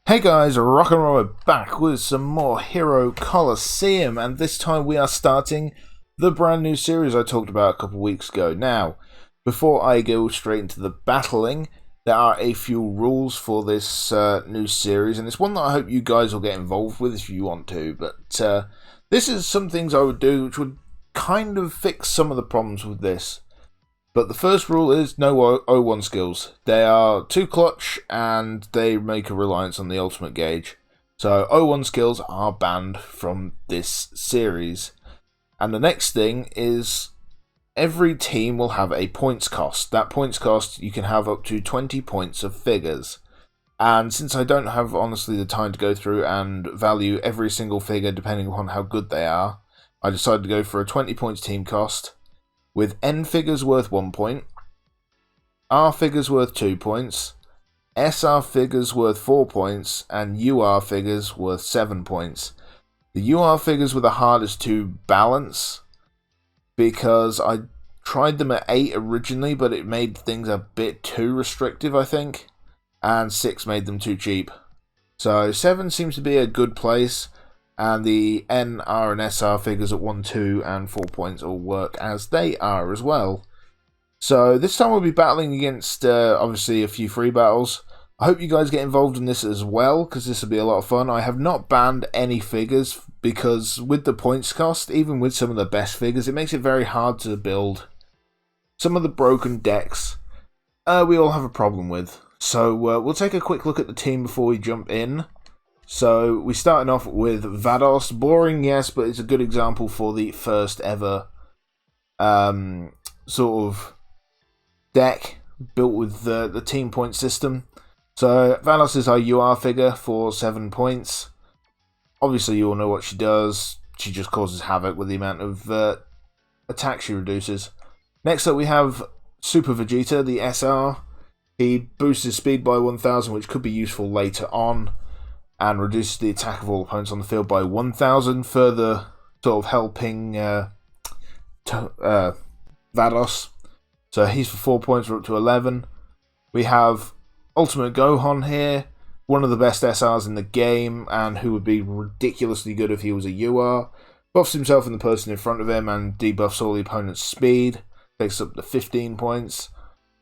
Hey guys, Rock and Roll back with some more Hero Colosseum, and this time we are starting the brand new series I talked about a couple of weeks ago. Now, before I go straight into the battling, there are a few rules for this new series, and it's one that I hope you guys will get involved with if you want to, but this is some things I would do which would kind of fix some of the problems with this. But the first rule is no O1 skills. They are too clutch and they make a reliance on the ultimate gauge. So O1 skills are banned from this series. And the next thing is every team will have a points cost. That points cost, you can have up to 20 points of figures. And since I don't have honestly the time to go through and value every single figure depending upon how good they are, I decided to go for a 20 points team cost, with N figures worth 1 point, R figures worth 2 points, SR figures worth 4 points, and UR figures worth 7 points. The UR figures were the hardest to balance because I tried them at 8 originally, but it made things a bit too restrictive, I think, and 6 made them too cheap. So 7 seems to be a good place, and the N, R, and SR figures at 1, 2, and 4 points all work as they are as well. So this time we'll be battling against, obviously, a few free battles. I hope you guys get involved in this as well, because this will be a lot of fun. I have not banned any figures, because with the points cost, even with some of the best figures, it makes it very hard to build. Some of the broken decks, we all have a problem with. So we'll take a quick look at the team before we jump in. So we're starting off with Vados. Boring, yes, but it's a good example for the first ever sort of deck built with the team point system. So Vados is our UR figure for 7 points. Obviously you all know what she does. She just causes havoc with the amount of attack she reduces. Next up we have Super Vegeta, the SR. He boosts his speed by 1000, which could be useful later on, and reduces the attack of all opponents on the field by 1000, further sort of helping Vados. So he's for 4 points, we're up to 11. We have Ultimate Gohan here, one of the best SRs in the game, and who would be ridiculously good if he was a UR. Buffs himself and the person in front of him, and debuffs all the opponent's speed, takes up to 15 points.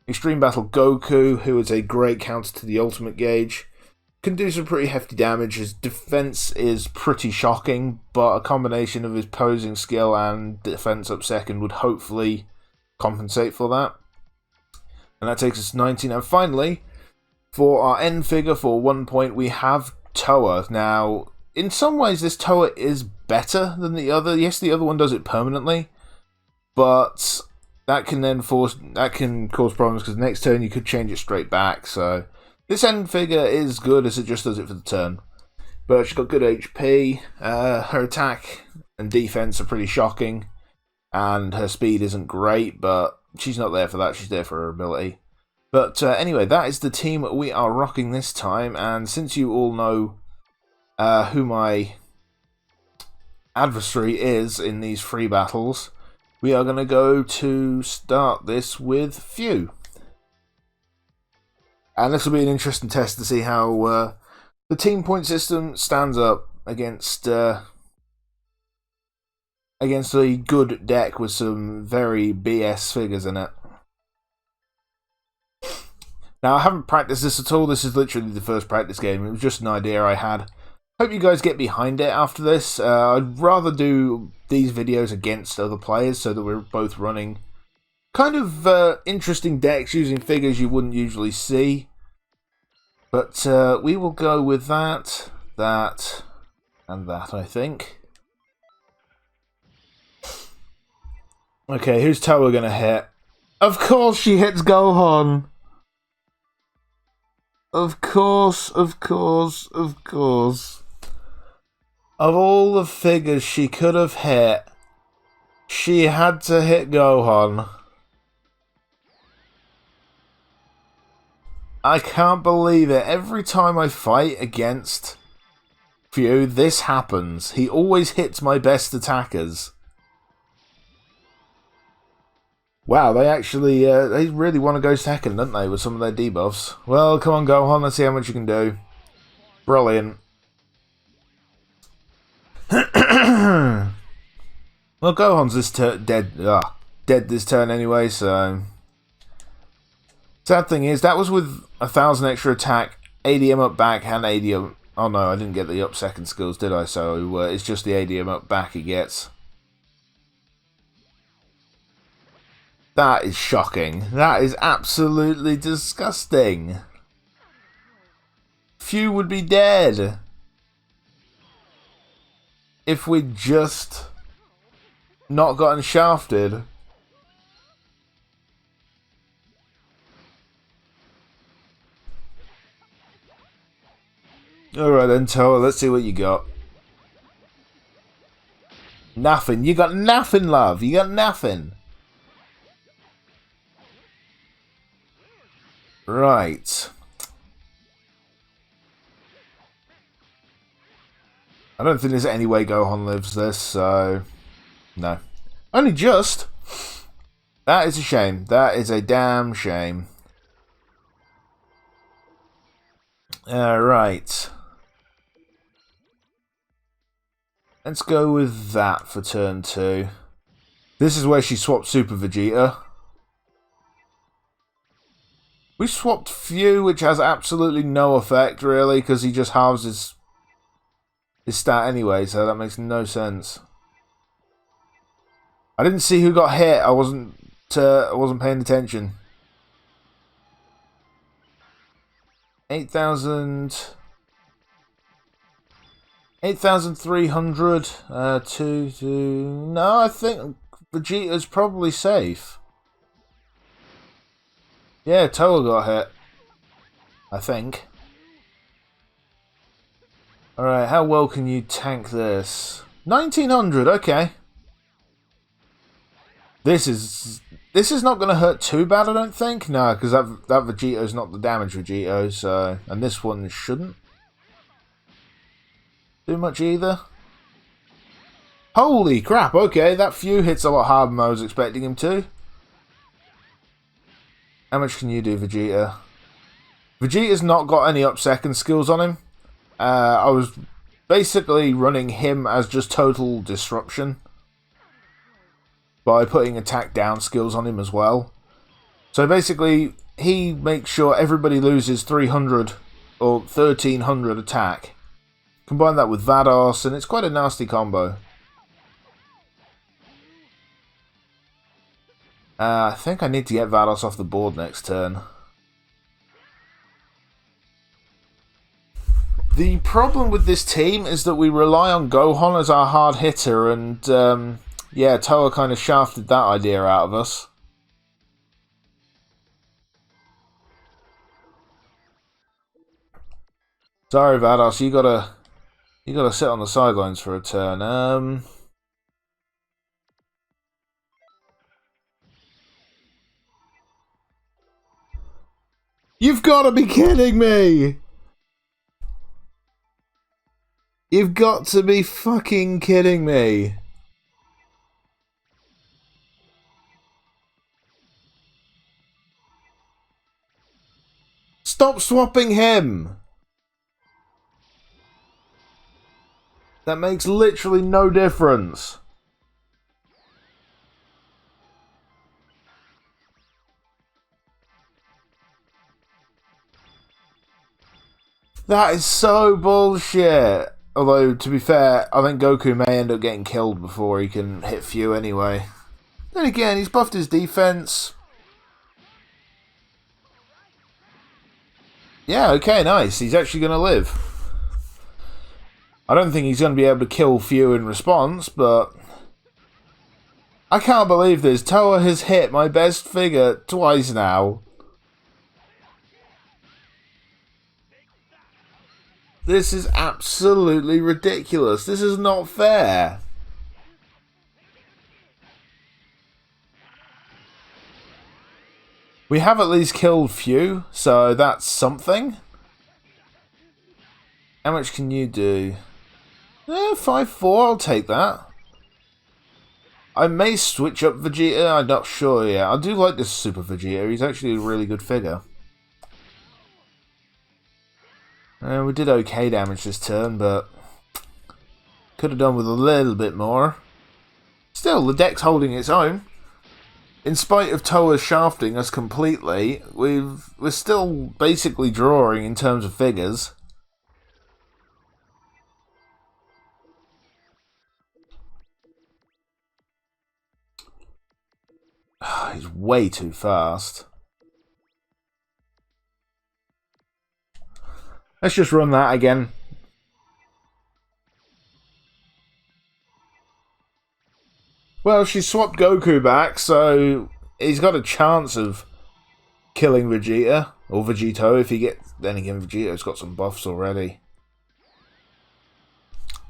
Extreme Battle Goku, who is a great counter to the ultimate gauge, can do some pretty hefty damage. His defense is pretty shocking, but a combination of his posing skill and defense up second would hopefully compensate for that. And that takes us to 19. And finally, for our N figure for 1 point, we have Toa. Now, in some ways, this Toa is better than the other. Yes, the other one does it permanently, but that can cause problems because next turn you could change it straight back. So this N figure is good as it just does it for the turn. But she's got good HP, her attack and defense are pretty shocking, and her speed isn't great, but she's not there for that, she's there for her ability. But anyway, that is the team we are rocking this time, and since you all know who my adversary is in these free battles, we are going to go to start this with Few. And this will be an interesting test to see how the team point system stands up against a good deck with some very BS figures in it. Now, I haven't practiced this at all. This is literally the first practice game. It was just an idea I had. Hope you guys get behind it after this. I'd rather do these videos against other players so that we're both running kind of interesting decks using figures you wouldn't usually see. But we will go with that, and that, I think. Okay, who's Toa gonna hit? Of course she hits Gohan! Of course, of course, of course. Of all the figures she could have hit, she had to hit Gohan. I can't believe it. Every time I fight against Few, this happens. He always hits my best attackers. Wow, they actually, they really want to go second, don't they, with some of their debuffs. Well, come on, Gohan, let's see how much you can do. Brilliant. Well, Gohan's dead this turn anyway, so... Sad thing is, that was with 1,000 extra attack, ADM up back, and ADM... Oh no, I didn't get the up second skills, did I? So it's just the ADM up back he gets. That is shocking. That is absolutely disgusting. Few would be dead if we'd just not gotten shafted. Alright then, Toa, let's see what you got. Nothing. You got nothing, love. You got nothing. Right. I don't think there's any way Gohan lives this, so... No. Only just. That is a shame. That is a damn shame. Alright. Let's go with that for turn 2. This is where she swapped Super Vegeta. We swapped Few, which has absolutely no effect, really, because he just halves his stat anyway, so that makes no sense. I didn't see who got hit. I wasn't paying attention. 8,300. No, I think Vegeta's probably safe. Yeah, Toa got hit. I think. Alright, how well can you tank this? 1,900, okay. This is not going to hurt too bad, I don't think. No, because that Vegeta is not the damage Vegeta, so... And this one shouldn't do much either. Holy crap, okay, that Few hits a lot harder than I was expecting him to. How much can you do, Vegeta? Vegeta's not got any up second skills on him. I was basically running him as just total disruption by putting attack down skills on him as well. So basically, he makes sure everybody loses 300 or 1,300 attack. Combine that with Vados, and it's quite a nasty combo. I think I need to get Vados off the board next turn. The problem with this team is that we rely on Gohan as our hard hitter, and yeah, Toa kind of shafted that idea out of us. Sorry, Vados, you gotta sit on the sidelines for a turn. You've got to be kidding me! You've got to be fucking kidding me. Stop swapping him! That makes literally no difference. That is so bullshit. Although, to be fair, I think Goku may end up getting killed before he can hit Few anyway. Then again, he's buffed his defense. Yeah, okay, nice. He's actually going to live. I don't think he's going to be able to kill Few in response, but... I can't believe this. Toa has hit my best figure twice now. This is absolutely ridiculous. This is not fair. We have at least killed Few, so that's something. How much can you do? 5-4, I'll take that. I may switch up Vegeta, I'm not sure yet. I do like this Super Vegeta, he's actually a really good figure. We did okay damage this turn, but could have done with a little bit more. Still, the deck's holding its own. In spite of Toa shafting us completely, we're still basically drawing in terms of figures. He's way too fast. Let's just run that again. Well, she swapped Goku back, so he's got a chance of killing Vegeta, or Vegito if he gets... Then again, Vegeto's got some buffs already.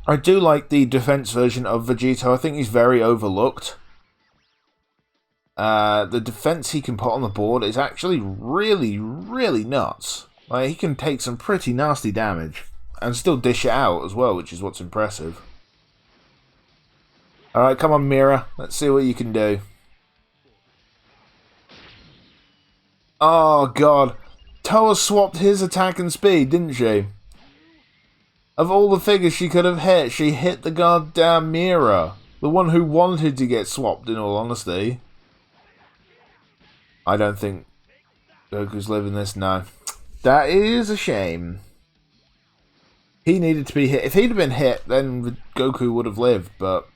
I do like the defense version of Vegito. I think he's very overlooked. The defense he can put on the board is actually really, really nuts. Like, he can take some pretty nasty damage and still dish it out as well, which is what's impressive. Alright, come on, Mira. Let's see what you can do. Oh, God. Toa swapped his attack and speed, didn't she? Of all the figures she could have hit, she hit the goddamn Mira. The one who wanted to get swapped, in all honesty. I don't think Goku's living this, no. That is a shame. He needed to be hit. If he'd have been hit, then Goku would have lived, but...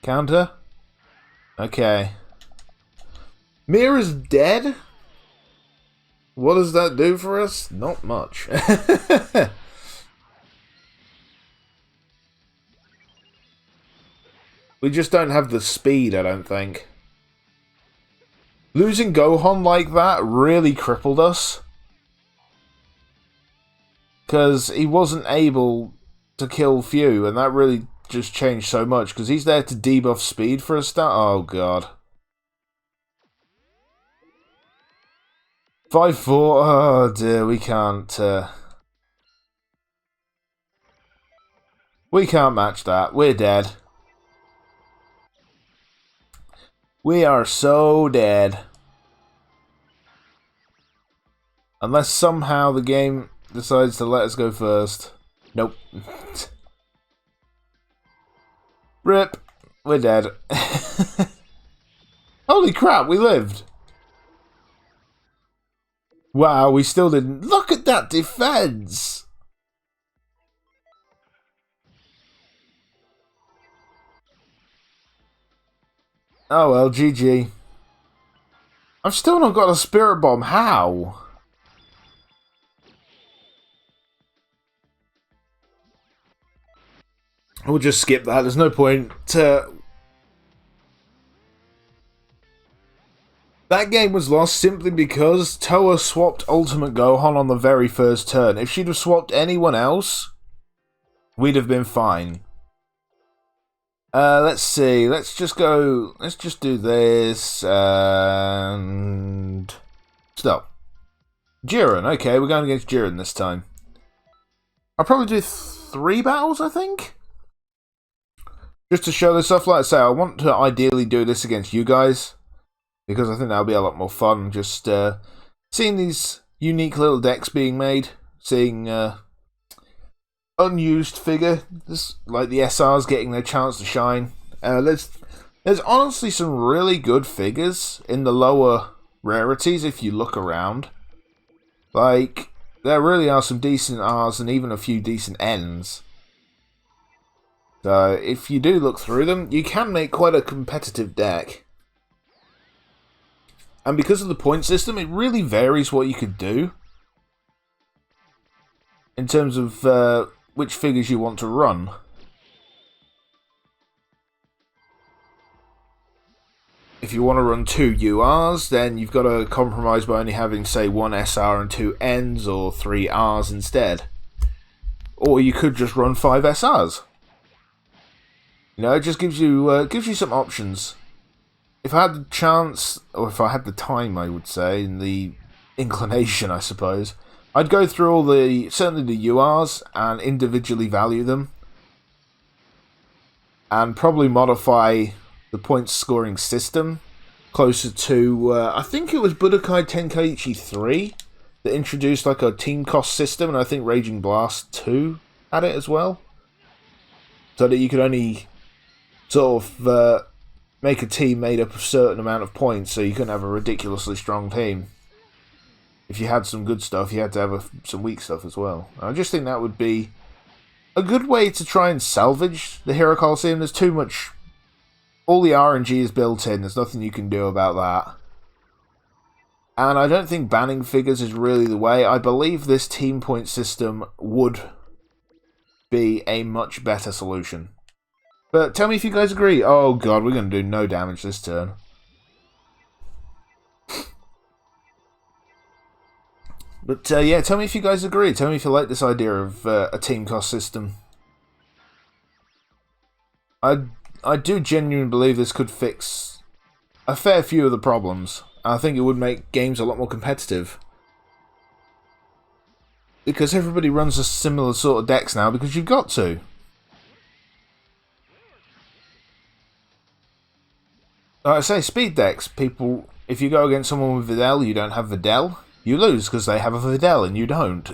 Counter? Okay. Mira's dead? What does that do for us? Not much. We just don't have the speed, I don't think. Losing Gohan like that really crippled us. Because he wasn't able to kill Few, and that really just changed so much. Because he's there to debuff speed for a start. Oh, God. 5-4. Oh, dear. We can't... We can't match that. We're dead. We are so dead. Unless somehow the game decides to let us go first. Nope. Rip. We're dead. Holy crap, we lived. Wow, we still didn't. Look at that defense. Oh well, GG. I've still not got a Spirit Bomb. How? We'll just skip that. There's no point to... That game was lost simply because Toa swapped Ultimate Gohan on the very first turn. If she'd have swapped anyone else, we'd have been fine. Let's see. Let's just go... Let's just do this. And... Stop. Jiren. Okay, we're going against Jiren this time. I'll probably do 3 battles, I think? Just to show this off. Like I say, I want to ideally do this against you guys. Because I think that'll be a lot more fun. Just seeing these unique little decks being made. Seeing... unused figure, like the SRs getting their chance to shine. There's honestly some really good figures in the lower rarities if you look around. Like, there really are some decent Rs and even a few decent Ns. So, if you do look through them, you can make quite a competitive deck. And because of the point system, it really varies what you could do. In terms of which figures you want to run. If you want to run 2 URs, then you've got to compromise by only having, say, 1 SR and 2 Ns, or 3 Rs instead. Or you could just run 5 SRs. You know, it just gives you some options. If I had the chance, or if I had the time, I would say, and the inclination, I suppose, I'd go through all the, certainly the URs, and individually value them. And probably modify the point scoring system closer to, I think it was Budokai Tenkaichi 3, that introduced like a team cost system, and I think Raging Blast 2 had it as well. So that you could only sort of make a team made up of a certain amount of points, so you couldn't have a ridiculously strong team. If you had some good stuff, you had to have some weak stuff as well. I just think that would be a good way to try and salvage the Hero Colosseum. There's too much... All the RNG is built in, there's nothing you can do about that. And I don't think banning figures is really the way. I believe this team point system would be a much better solution. But tell me if you guys agree. Oh god, we're going to do no damage this turn. But yeah, tell me if you guys agree. Tell me if you like this idea of a team cost system. I do genuinely believe this could fix a fair few of the problems. I think it would make games a lot more competitive. Because everybody runs a similar sort of decks now, because you've got to. Like I say, speed decks, people, if you go against someone with Videl, you don't have Videl, you lose because they have a Videl and you don't.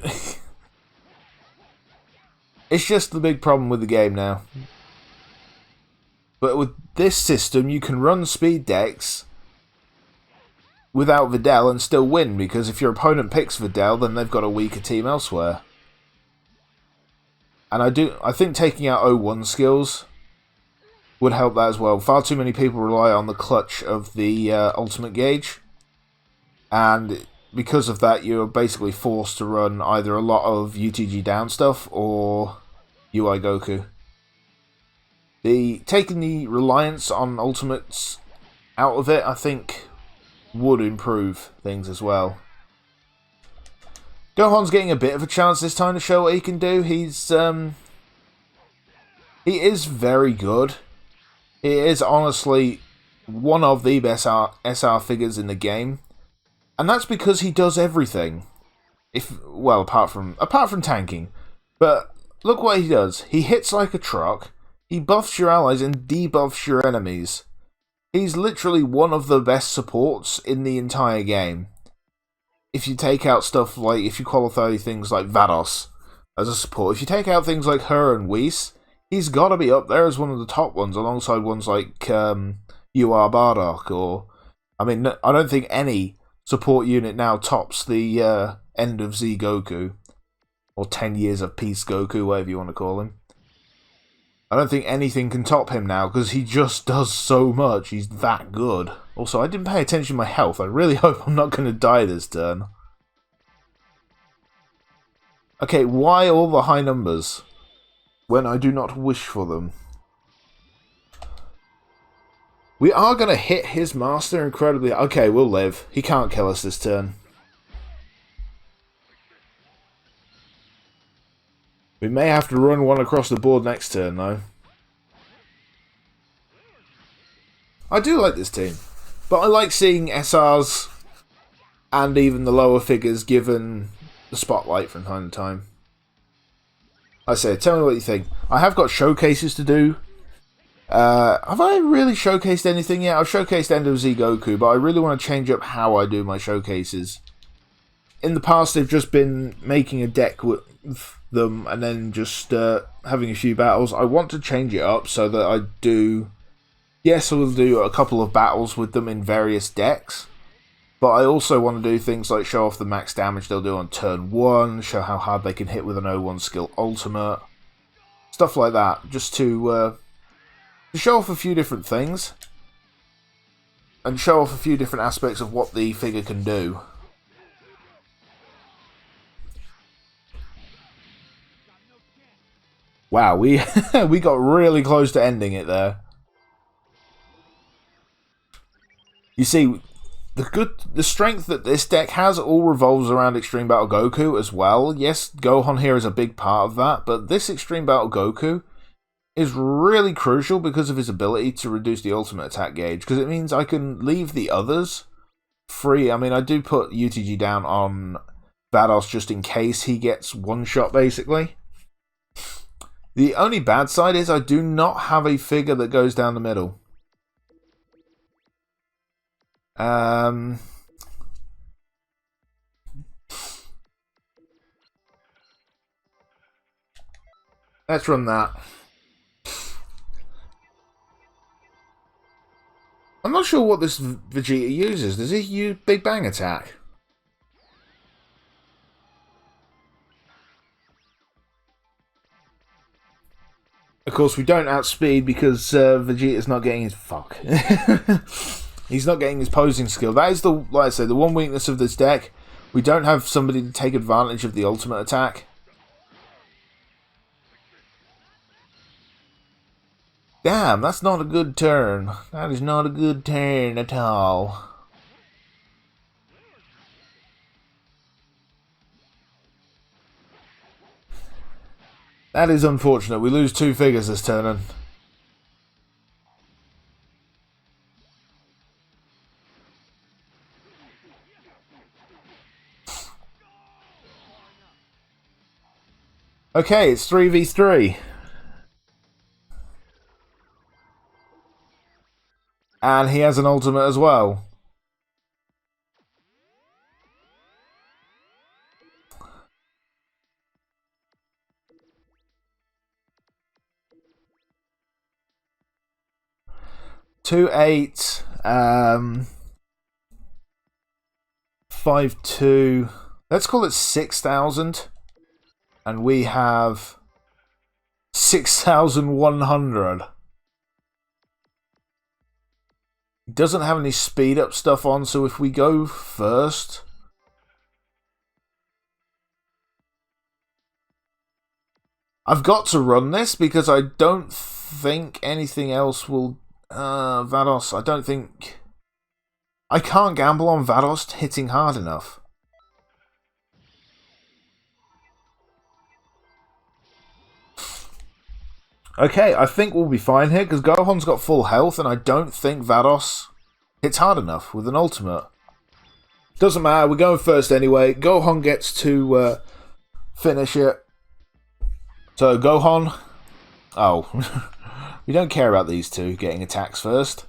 It's just the big problem with the game now. But with this system, you can run speed decks without Videl and still win, because if your opponent picks Videl, then they've got a weaker team elsewhere. And I think taking out 0-1 skills would help that as well. Far too many people rely on the clutch of the ultimate gauge, and because of that, you're basically forced to run either a lot of UTG down stuff or UI Goku. Taking the reliance on ultimates out of it, I think, would improve things as well. Gohan's getting a bit of a chance this time to show what he can do. He is very good. He is honestly one of the best SR figures in the game, and that's because he does everything. Well, apart from tanking, but look what he does. He hits like a truck. He buffs your allies and debuffs your enemies. He's literally one of the best supports in the entire game. If you take out stuff like, if you qualify things like Vados as a support, if you take out things like her and Whis, he's got to be up there as one of the top ones, alongside ones like UR Bardock, or... I mean, I don't think any support unit now tops the end of Z Goku, or 10 Years of Peace Goku, whatever you want to call him. I don't think anything can top him now, because he just does so much. He's that good. Also, I didn't pay attention to my health. I really hope I'm not going to die this turn. Okay, why all the high numbers when I do not wish for them? We are going to hit his master incredibly... Okay, we'll live. He can't kill us this turn. We may have to run one across the board next turn, though. I do like this team, but I like seeing SRs and even the lower figures given the spotlight from time to time. I say, tell me what you think. I have got showcases to do. Have I really showcased anything yet? I've showcased End of Z Goku, but I really want to change up how I do my showcases. In the past, they've just been making a deck with them and then just having a few battles. I want to change it up so that I do... Yes, I will do a couple of battles with them in various decks, but I also want to do things like show off the max damage they'll do on turn 1, show how hard they can hit with an 0-1 skill ultimate, stuff like that, just to show off a few different things, and show off a few different aspects of what the figure can do. Wow, we got really close to ending it there. You see, the strength that this deck has all revolves around Extreme Battle Goku as well. Yes, Gohan here is a big part of that, but this Extreme Battle Goku is really crucial because of his ability to reduce the ultimate attack gauge, because it means I can leave the others free. I mean, I do put UTG down on Vados just in case he gets one shot, basically. The only bad side is I do not have a figure that goes down the middle. Let's run that. I'm not sure what this Vegeta uses. Does he use Big Bang Attack? Of course, we don't outspeed because Vegeta's not getting his... Fuck. He's not getting his posing skill. That is, like I say, the one weakness of this deck. We don't have somebody to take advantage of the ultimate attack. Damn, that's not a good turn. That is not a good turn at all. That is unfortunate. We lose 2 figures this turn. Okay, it's 3v3. And he has an ultimate as well. Two 8, 5-2. Let's call it 6,000. And we have 6,100. He doesn't have any speed up stuff on, so if we go first... I've got to run this because I don't think anything else will... Vados, I don't think... I can't gamble on Vados hitting hard enough. Okay, I think we'll be fine here, because Gohan's got full health, and I don't think Vados hits hard enough with an ultimate. Doesn't matter, we're going first anyway. Gohan gets to finish it. So, Gohan... Oh, we don't care about these two getting attacks first.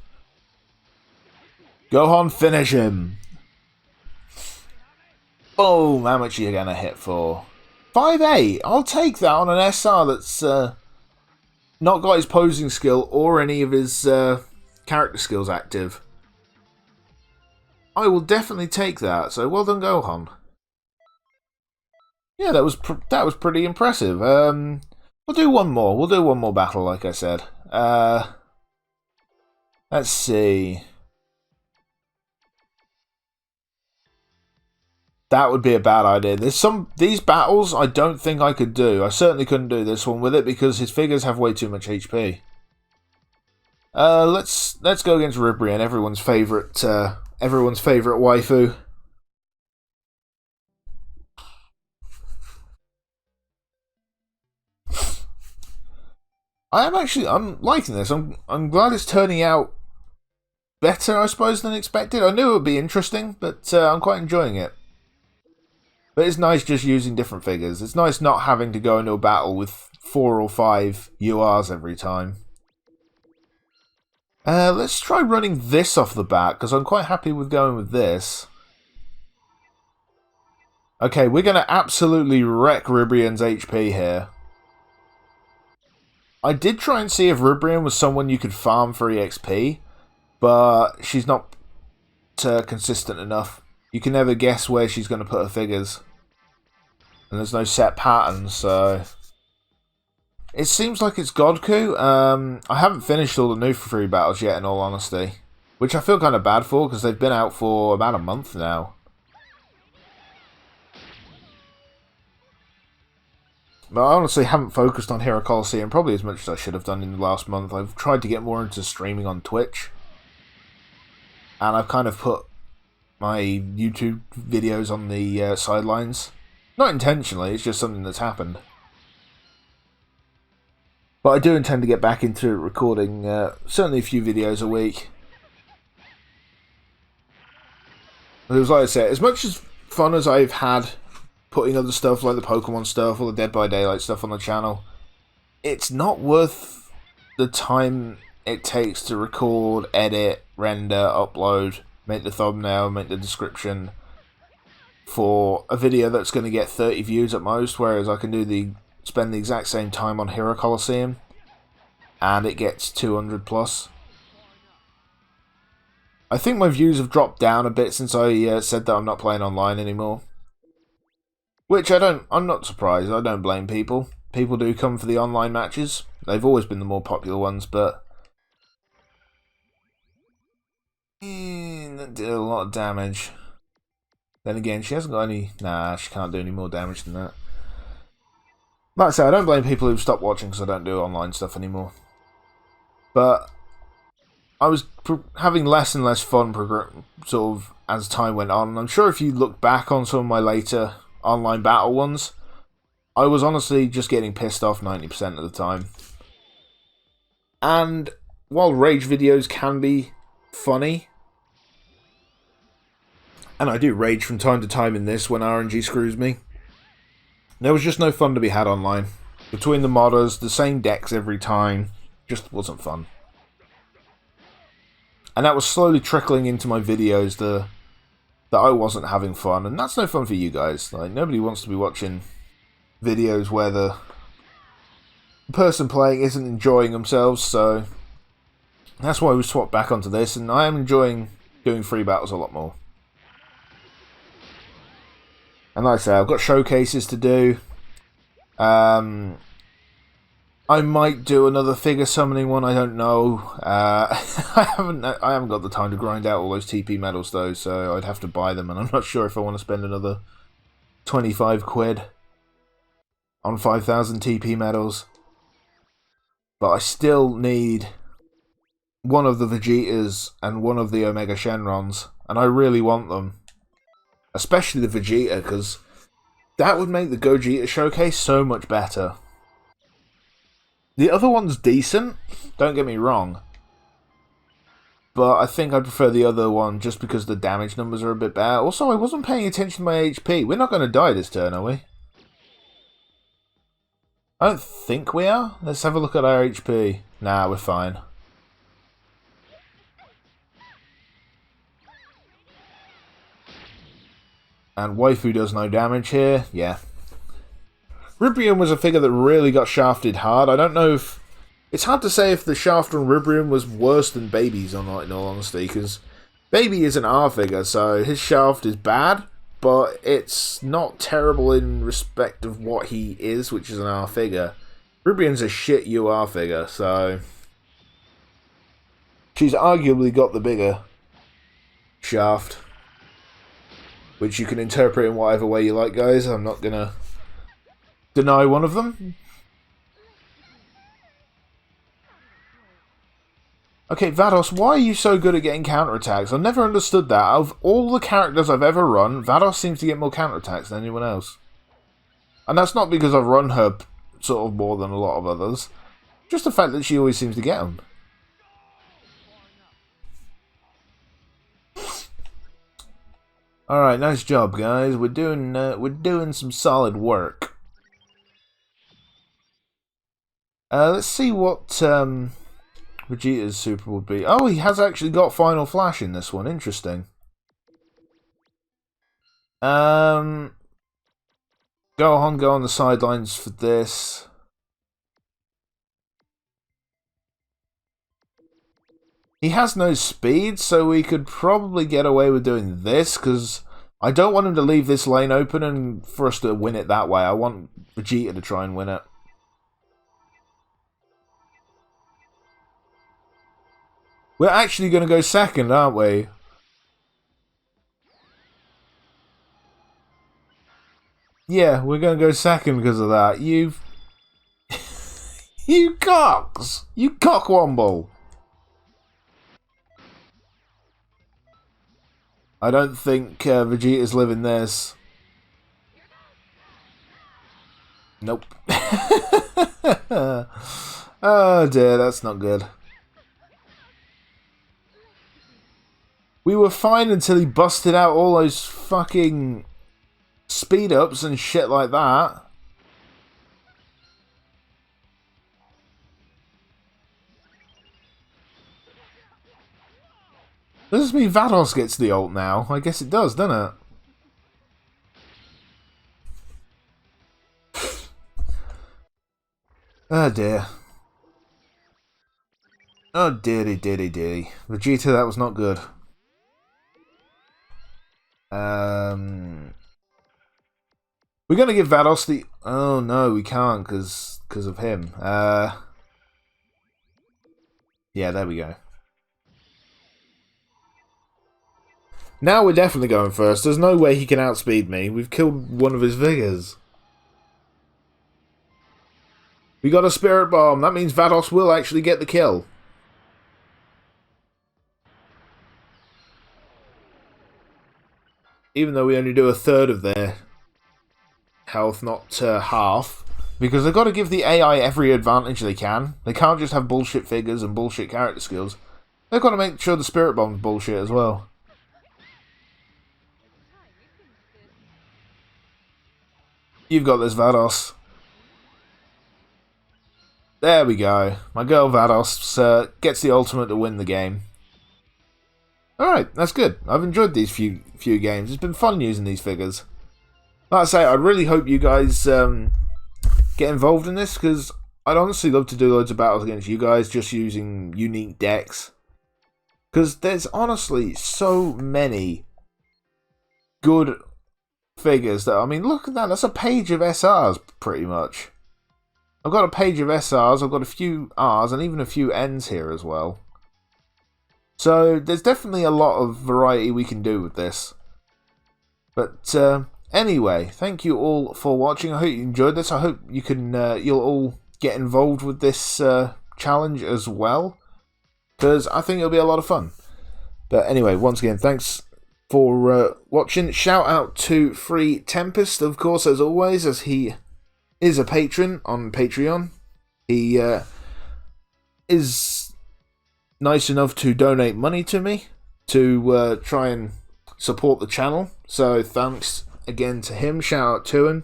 Gohan, finish him! Boom! How much are you going to hit for? 5-8! I'll take that on an SR that's... not got his posing skill or any of his character skills active. I will definitely take that. So well done, Gohan. Yeah, that was pretty impressive. We'll do one more. We'll do one more battle, like I said. Let's see. That would be a bad idea. These battles I don't think I could do. I certainly couldn't do this one with it because his figures have way too much HP. Let's go against Ribrian, everyone's favorite waifu. I'm liking this. I'm glad it's turning out better, I suppose, than expected. I knew it would be interesting, but I'm quite enjoying it. But it's nice just using different figures. It's nice not having to go into a battle with 4 or 5 URs every time. Let's try running this off the bat, because I'm quite happy with going with this. Okay, we're going to absolutely wreck Ribrian's HP here. I did try and see if Ribrian was someone you could farm for EXP, but she's not consistent enough. You can never guess where she's going to put her figures. And there's no set pattern, so... It seems like it's Godku. I haven't finished all the new free battles yet, in all honesty. Which I feel kind of bad for, because they've been out for about a month now. But I honestly haven't focused on Hero Colosseum probably as much as I should have done in the last month. I've tried to get more into streaming on Twitch. And I've kind of put my YouTube videos on the sidelines. Not intentionally, it's just something that's happened. But I do intend to get back into recording certainly a few videos a week. Because like I said, as much as fun as I've had putting other stuff like the Pokemon stuff or the Dead by Daylight stuff on the channel, it's not worth the time it takes to record, edit, render, upload, make the thumbnail, make the description for a video that's going to get 30 views at most, whereas I can do the spend the exact same time on Hero Colosseum, and it gets 200 plus. I think my views have dropped down a bit since I said that I'm not playing online anymore. Which I'm not surprised. I don't blame people. People do come for the online matches. They've always been the more popular ones, but that did a lot of damage. Then again, she hasn't got any... Nah, she can't do any more damage than that. Like I say, I don't blame people who've stopped watching because I don't do online stuff anymore. But I was having less and less fun sort of as time went on. I'm sure if you look back on some of my later online battle ones, I was honestly just getting pissed off 90% of the time. And while rage videos can be funny, and I do rage from time to time in this when RNG screws me, there was just no fun to be had online. Between the modders, the same decks every time, just wasn't fun. And that was slowly trickling into my videos that I wasn't having fun, and that's no fun for you guys. Like, nobody wants to be watching videos where the person playing isn't enjoying themselves, so that's why we swapped back onto this, and I am enjoying doing free battles a lot more. And like I say, I've got showcases to do. I might do another figure summoning one, I don't know. I haven't got the time to grind out all those TP medals though, so I'd have to buy them, and I'm not sure if I want to spend another 25 quid on 5,000 TP medals. But I still need one of the Vegetas and one of the Omega Shenrons, and I really want them. Especially the Vegeta, because that would make the Gogeta showcase so much better. The other one's decent, don't get me wrong. But I think I prefer the other one just because the damage numbers are a bit better. Also, I wasn't paying attention to my HP. We're not going to die this turn, are we? I don't think we are. Let's have a look at our HP. Nah, we're fine. And Waifu does no damage here. Yeah. Ribrium was a figure that really got shafted hard. I don't know if... It's hard to say if the shaft on Ribrium was worse than Baby's or not, in all honesty, because Baby is an R figure, so his shaft is bad, but it's not terrible in respect of what he is, which is an R figure. Ribrium's a shit UR figure, so... She's arguably got the bigger shaft, which you can interpret in whatever way you like, guys. I'm not gonna deny one of them. Okay, Vados, why are you so good at getting counterattacks? I've never understood that. Out of all the characters I've ever run, Vados seems to get more counterattacks than anyone else. And that's not because I've run her sort of more than a lot of others. Just the fact that she always seems to get them. Alright, nice job, guys. We're doing some solid work. Let's see what Vegeta's super would be. Oh, he has actually got Final Flash in this one. Interesting. Gohan go on the sidelines for this. He has no speed, so we could probably get away with doing this, because I don't want him to leave this lane open and for us to win it that way. I want Vegeta to try and win it. We're actually going to go second, aren't we? Yeah, we're going to go second because of that. You cocks! You cockwomble! I don't think Vegeta's living this. Nope. Oh dear, that's not good. We were fine until he busted out all those fucking speed ups and shit like that. Does this mean Vados gets the ult now? I guess it does, doesn't it? Oh dear. Oh dearie, dearie, dearie. Vegeta, that was not good. We're gonna give Vados the... Oh no, we can't because of him. Yeah, there we go. Now we're definitely going first. There's no way he can outspeed me. We've killed one of his figures. We got a Spirit Bomb. That means Vados will actually get the kill. Even though we only do a third of their health, not half. Because they've got to give the AI every advantage they can. They can't just have bullshit figures and bullshit character skills. They've got to make sure the Spirit Bomb's bullshit as well. You've got this, Vados. There we go. My girl Vados gets the ultimate to win the game. Alright, that's good. I've enjoyed these few games. It's been fun using these figures. Like I say, I really hope you guys get involved in this, because I'd honestly love to do loads of battles against you guys just using unique decks. Because there's honestly so many good figures that, I mean, look at that. That's a page of SRs, pretty much. I've got a page of SRs, I've got a few Rs, and even a few Ns here as well. So, there's definitely a lot of variety we can do with this. But, anyway, thank you all for watching. I hope you enjoyed this. I hope you can, you'll all get involved with this challenge as well. Because I think it'll be a lot of fun. But anyway, once again, thanks for watching. Shout out to Free Tempest, of course, as always, as he is a patron on Patreon. He is nice enough to donate money to me to try and support the channel. So thanks again to him. Shout out to him.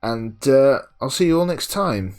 And I'll see you all next time.